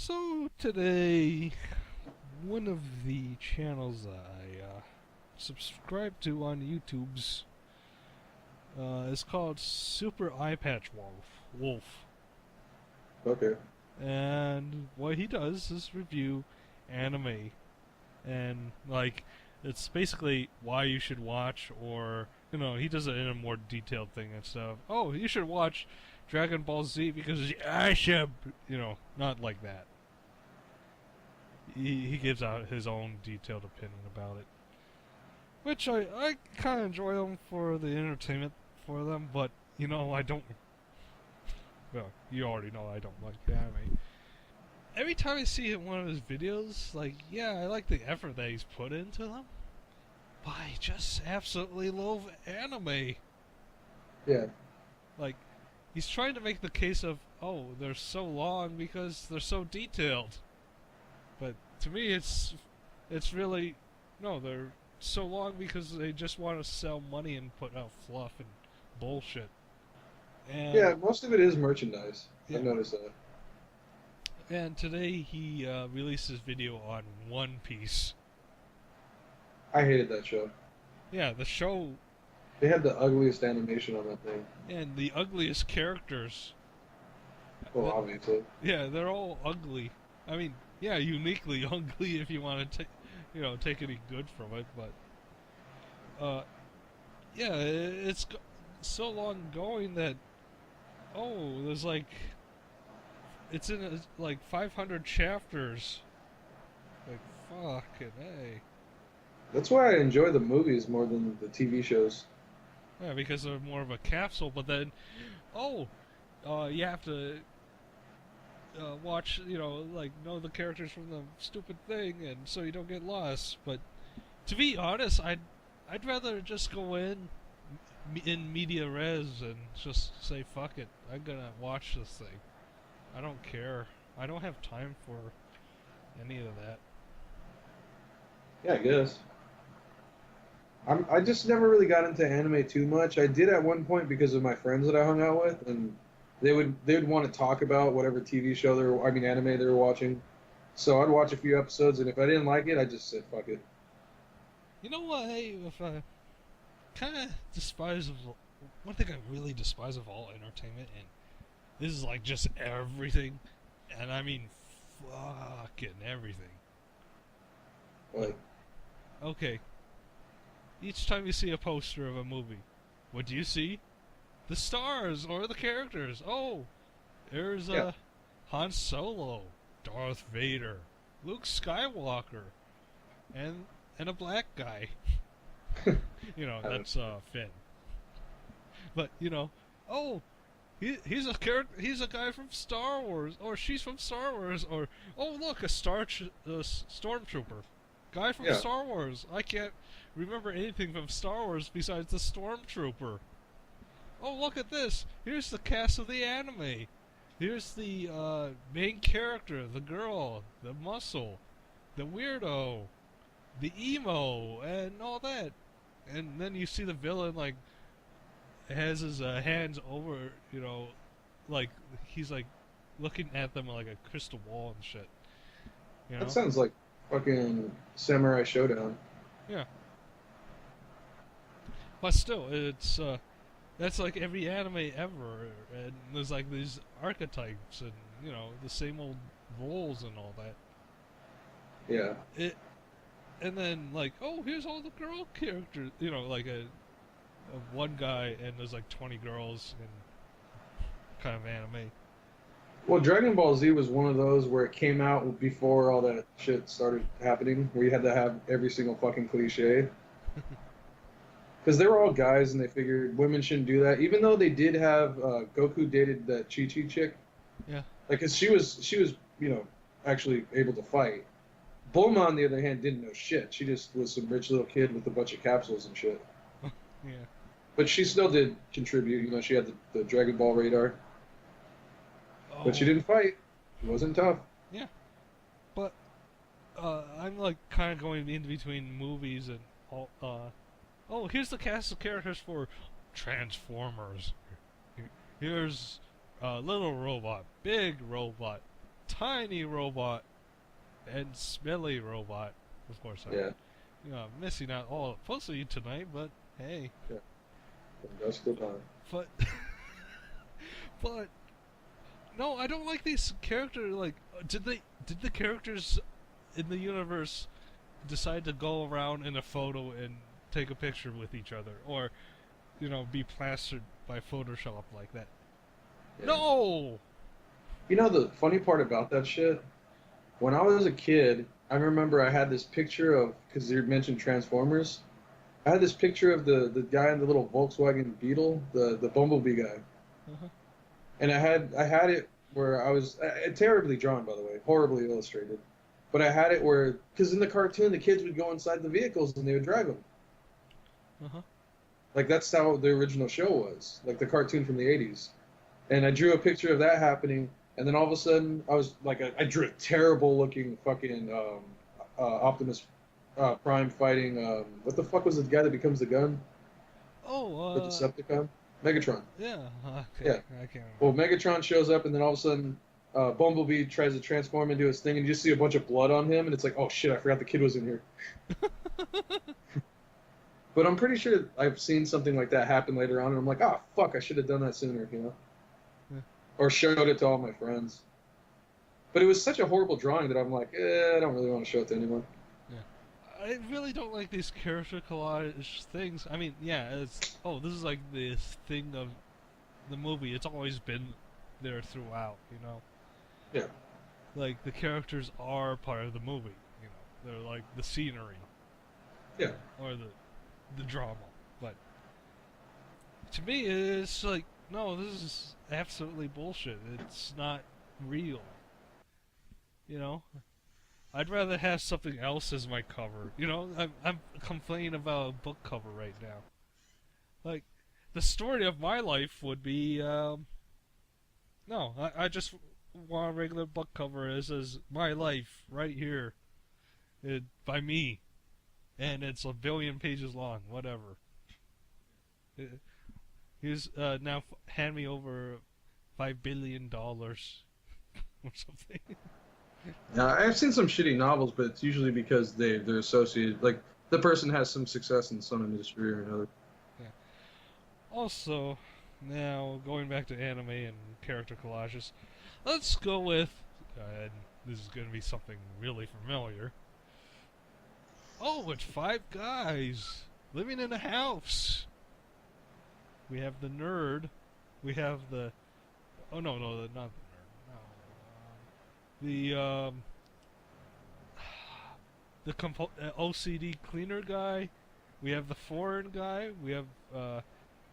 So today, one of the channels I subscribe to on YouTube's is called Super Eye Patch Wolf. Okay. And what he does is review anime, and it's basically why you should watch, or he does it in a more detailed thing and stuff. Oh, you should watch Dragon Ball Z because I should, not like that. He gives out his own detailed opinion about it, which I kind of enjoy them for the entertainment for them, but I don't. Well, you already know I don't like anime. Every time I see one of his videos, I like the effort that he's put into them, but I just absolutely love anime. Yeah. Like, he's trying to make the case of, oh, they're so long because they're so detailed. But to me, it's really no. They're so long because they just want to sell money and put out fluff and bullshit. And Yeah, most of it is merchandise. yeah, I've noticed that. and today he released his video on One Piece. I hated that show. Yeah, the show They had the ugliest animation on that thing. and the ugliest characters. Well, obviously. Yeah, they're all ugly. I mean, yeah, uniquely ugly if you want to take any good from it, but yeah, it's so long going that there's it's in like 500 chapters. Like fucking hey. That's why I enjoy the movies more than the TV shows. Yeah, because they're more of a capsule. But then, oh, you have to watch, know the characters from the stupid thing, and so you don't get lost. But to be honest, I'd rather just go in media res and just say fuck it. I'm gonna watch this thing. I don't care. I don't have time for any of that. Yeah, I guess. I just never really got into anime too much. I did at one point because of my friends that I hung out with, and they would want to talk about whatever TV show anime they were watching. So I'd watch a few episodes, and if I didn't like it, I just said fuck it. You know what? Hey, if I kind of despise of one thing I really despise of all entertainment, and this is like just everything, and I mean fucking everything. Like, Okay, each time you see a poster of a movie, what do you see? The stars or the characters. Oh, there's yeah, Han Solo, Darth Vader, Luke Skywalker, and a black guy. I don't. That's Finn. But oh, he's a character. He's a guy from Star Wars, or she's from Star Wars, or oh look, a stormtrooper, guy from Yeah, Star Wars. I can't remember anything from Star Wars besides the stormtrooper. Oh look at this. Here's the cast of the anime. Here's the main character, the girl, the muscle, the weirdo, the emo, and all that. And then you see the villain has his hands over, like he's like looking at them like a crystal wall and shit. You that know? sounds like fucking Samurai Showdown. Yeah. But still, it's that's like every anime ever, and there's like these archetypes and the same old roles and all that. Yeah. It and then oh, here's all the girl characters, like a one guy and there's like 20 girls in kind of anime. Well, Dragon Ball Z was one of those where it came out before all that shit started happening, where you had to have every single fucking cliche. Because they were all guys and they figured women shouldn't do that. Even though they did have Goku dated that Chi Chi chick, Yeah. like, cause she was actually able to fight. Bulma, on the other hand, didn't know shit. She just was some rich little kid with a bunch of capsules and shit. Yeah. But she still did contribute. She had the Dragon Ball radar, but she Oh, didn't fight. She wasn't tough. yeah. But I'm like kind of going in between movies and all. Oh, here's the cast of characters for Transformers. Here's Little Robot, Big Robot, tiny robot and smelly robot. Of course, Yeah. I'm missing out all supposed to eat tonight, but hey, Yeah. From dusk till dawn. but but no, I don't like these characters. Like, did the characters in the universe decide to go around in a photo and take a picture with each other, or be plastered by Photoshop like that? Yeah. No. You know the funny part about that shit? When I was a kid, I remember I had this picture of, because you mentioned Transformers, I had this picture of the guy in the little Volkswagen Beetle, the Bumblebee guy, Uh-huh. and I had it where I was terribly drawn, by the way, horribly illustrated, but I had it where, because in the cartoon the kids would go inside the vehicles and they would drag them, Uh-huh. like that's how the original show was, like the cartoon from the '80s, and I drew a picture of that happening, and then all of a sudden I was like, I drew a terrible looking fucking Optimus Prime fighting what the fuck was the guy that becomes the gun? Oh, The Decepticon? Megatron. yeah. Okay. Yeah. I can't remember. Well, Megatron shows up, and then all of a sudden, Bumblebee tries to transform into his thing, and you just see a bunch of blood on him, and it's like, oh shit, I forgot the kid was in here. But I'm pretty sure I've seen something like that happen later on, and I'm like, oh fuck, I should have done that sooner, Yeah. or showed it to all my friends. But it was such a horrible drawing that I'm like, I don't really want to show it to anyone. I really don't like these character collage things. I mean, yeah, this is like this thing of the movie. It's always been there throughout, Yeah. Like, the characters are part of the movie, They're like the scenery. Yeah. Or the drama. But to me, it's like, no, this is absolutely bullshit. It's not real. I'd rather have something else as my cover. I'm complaining about a book cover right now. Like, the story of my life would be, no, I just want a regular book cover as says my life right here, by me, and it's a billion pages long. Whatever. Here's now hand me over $5 billion or something. I've seen some shitty novels, but it's usually because they're associated. Like the person has some success in some industry or another. Yeah. Also, now going back to anime and character collages, let's go with, and this is going to be something really familiar. Oh, it's five guys living in a house. We have the nerd. We have the. Oh no, not the nerd. No. The OCD cleaner guy. We have the foreign guy. We have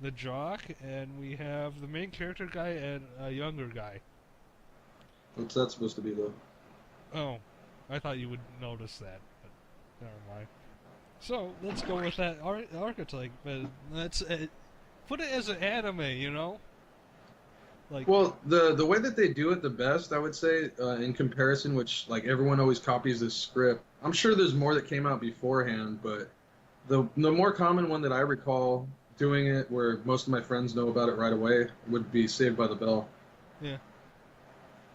the jock, and we have the main character guy and a younger guy. What's that supposed to be, though? Oh, I thought you would notice that, but never mind. So let's go with that archetype, but let's put it as an anime, Like, well, the way that they do it the best, I would say, in comparison, which like everyone always copies this script. I'm sure there's more that came out beforehand, but the more common one that I recall doing it, where most of my friends know about it right away, would be Saved by the Bell. Yeah.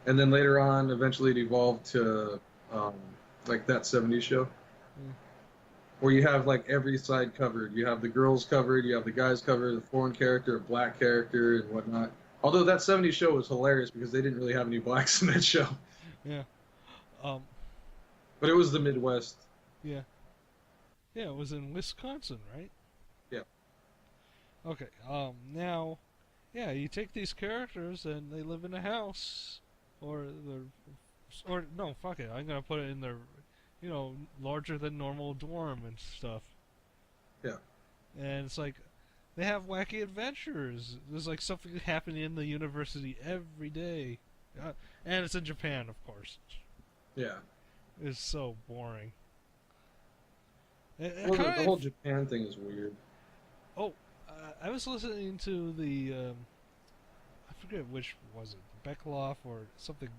And then later on, eventually it evolved to like That 70s Show. Yeah. Where you have like every side covered. You have the girls covered, you have the guys covered, the foreign character, a black character, and whatnot. Although That 70s Show was hilarious because they didn't really have any blacks in that show. Yeah. But it was the Midwest. Yeah. Yeah, it was in Wisconsin, right? Yeah. Okay. Now, yeah, you take these characters and they live in a house, or no, fuck it. I'm gonna put it in their, larger than normal dorm and stuff. Yeah. And it's like, they have wacky adventures. There's like something happening in the university every day, and it's in Japan, of course. Yeah. It's so boring. Well, the whole Japan thing is weird. Oh, I was listening to the, I forget which was it, Beckloff or something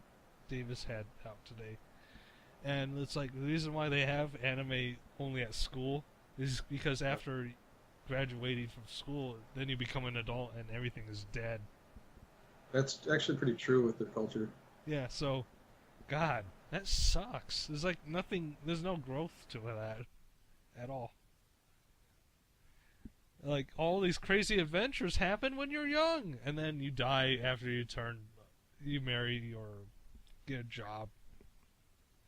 Davis had out today. And it's like, the reason why they have anime only at school is because after graduating from school, then you become an adult and everything is dead. That's actually pretty true with their culture. Yeah, so God, that sucks. There's like nothing. There's no growth to that at all. Like all these crazy adventures happen when you're young, and then you die after you marry or get a job.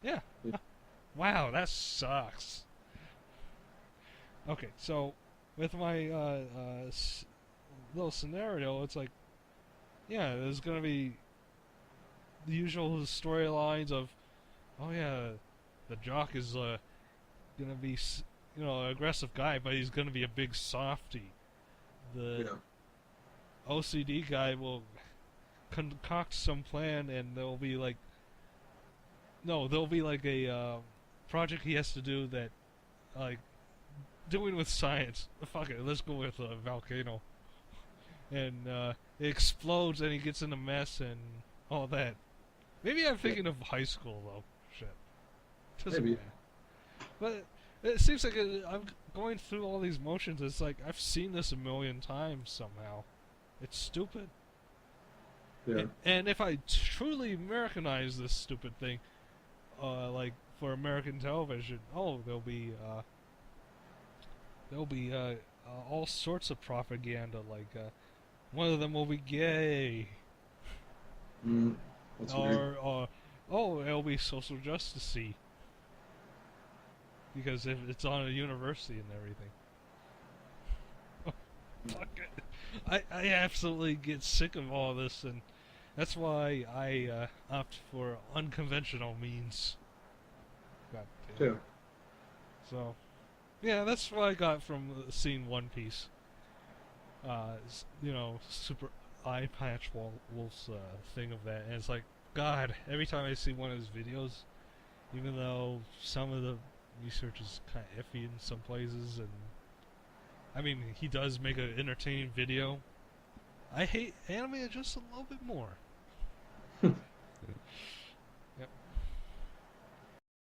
Yeah. Wow, that sucks. Okay, so with my little scenario, it's like, yeah, there's gonna be the usual storylines of, oh yeah, the jock is gonna be, aggressive guy, but he's gonna be a big softy. The Yeah. OCD guy will concoct some plan, and there'll be like a project he has to do that, like, doing with science. Fuck it, let's go with a volcano. And it explodes, and he gets in a mess, and all that. Maybe I'm thinking of high school, though. Shit. Doesn't Maybe. matter. But it seems like I'm going through all these motions. It's like I've seen this a million times somehow. It's stupid. Yeah. And if I truly Americanize this stupid thing, like for American television, there'll be all sorts of propaganda. Like one of them will be gay, Mm, that's weird. or it'll be social justicey because if it's on a university and everything. Fuck it. I absolutely get sick of all this, and that's why I opt for unconventional means. God damn. Yeah. So, yeah, that's what I got from seeing One Piece. Super eye patch Wolf's thing of that, and it's like, God, every time I see one of his videos, even though some of the research is kind of iffy in some places, and I mean, he does make an entertaining video, I hate anime just a little bit more.